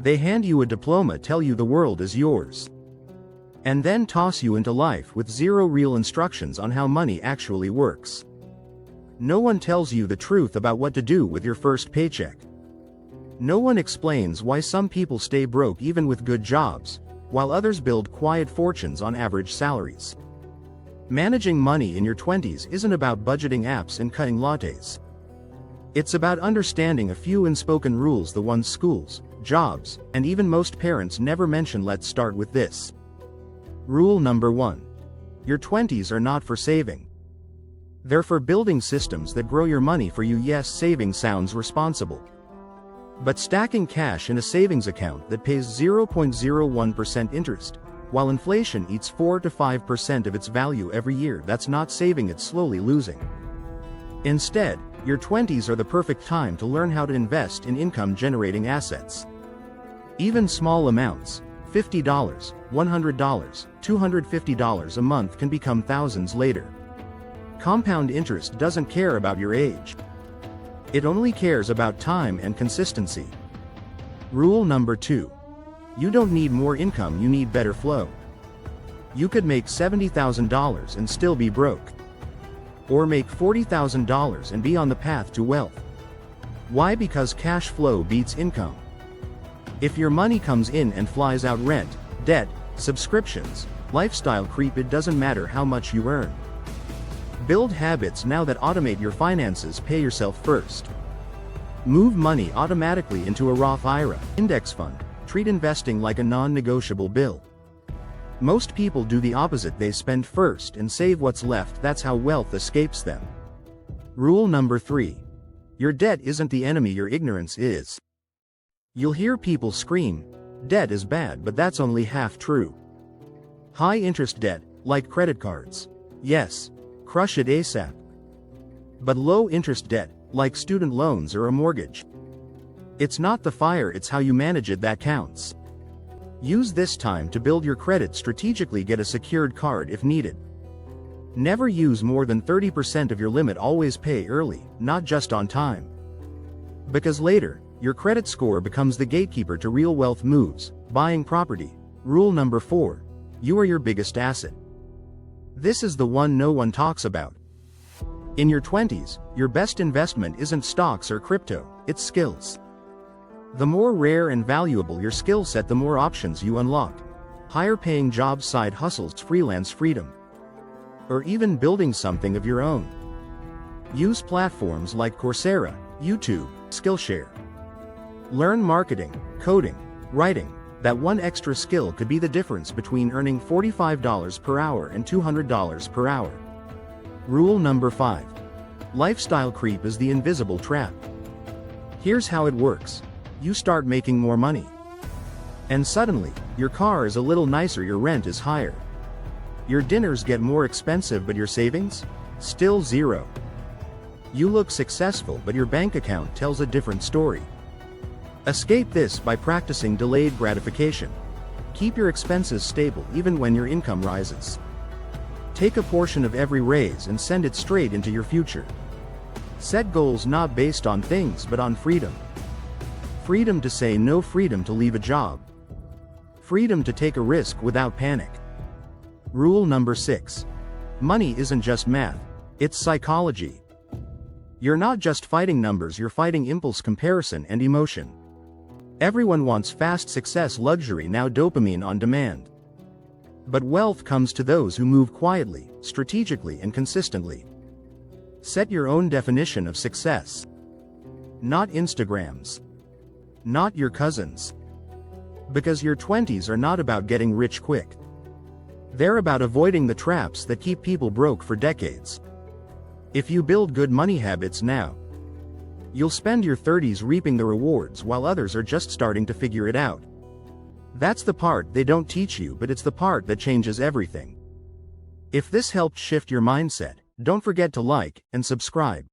They hand you a diploma, tell you the world is yours, and then toss you into life with zero real instructions on how money actually works. No one tells you the truth about what to do with your first paycheck. No one explains why some people stay broke even with good jobs, while others build quiet fortunes on average salaries. Managing money in your 20s isn't about budgeting apps and cutting lattes. It's about understanding a few unspoken rules the ones schools, jobs, and even most parents never mention. Let's start with this. Rule number 1. Your 20s are not for saving. They're for building systems that grow your money for you. Yes, saving sounds responsible. But stacking cash in a savings account that pays 0.01% interest, while inflation eats 4 to 5% of its value every year, that's not saving, it's slowly losing. Instead, your 20s are the perfect time to learn how to invest in income-generating assets. Even small amounts, $50, $100, $250 a month, can become thousands later. Compound interest doesn't care about your age. It only cares about time and consistency. Rule number 2. You don't need more income, you need better flow. You could make $70,000 and still be broke. Or make $40,000 and be on the path to wealth. Why? Because cash flow beats income. If your money comes in and flies out rent, debt, subscriptions, lifestyle creep, it doesn't matter how much you earn. Build habits now that automate your finances. Pay yourself first. Move money automatically into a Roth IRA, index fund. Treat investing like a non-negotiable bill. Most people do the opposite. They spend first and save what's left. That's how wealth escapes them. Rule number 3. Your debt isn't the enemy, your ignorance is. You'll hear people scream, debt is bad, but that's only half true. High interest debt, like credit cards, yes, crush it ASAP. But low interest debt, like student loans or a mortgage, it's not the fire, it's how you manage it that counts. Use this time to build your credit strategically. Get a secured card if needed. Never use more than 30% of your limit. Always pay early, not just on time. Because later, your credit score becomes the gatekeeper to real wealth moves. Buying property. Rule number 4. You are your biggest asset. This is the one no one talks about. In your 20s, your best investment isn't stocks or crypto, it's skills. The more rare and valuable your skill set, the more options you unlock. Higher paying jobs, side hustles, freelance freedom, or even building something of your own. Use platforms like Coursera, YouTube, Skillshare. Learn marketing, coding, writing. That one extra skill could be the difference between earning $45 per hour and $200 per hour. Rule number 5. Lifestyle creep is the invisible trap. Here's how it works. You start making more money, and suddenly, your car is a little nicer, your rent is higher. Your dinners get more expensive, but your savings? Still zero. You look successful, but your bank account tells a different story. Escape this by practicing delayed gratification. Keep your expenses stable even when your income rises. Take a portion of every raise and send it straight into your future. Set goals not based on things but on freedom. Freedom to say no, freedom to leave a job, freedom to take a risk without panic. Rule number 6. Money isn't just math, it's psychology. You're not just fighting numbers, you're fighting impulse, comparison, and emotion. Everyone wants fast success, luxury, now dopamine on demand. But wealth comes to those who move quietly, strategically, and consistently. Set your own definition of success. Not Instagram's. Not your cousins. Because your 20s are not about getting rich quick. They're about avoiding the traps that keep people broke for decades. If you build good money habits now, you'll spend your 30s reaping the rewards while others are just starting to figure it out. That's the part they don't teach you, but it's the part that changes everything. If this helped shift your mindset, don't forget to like and subscribe.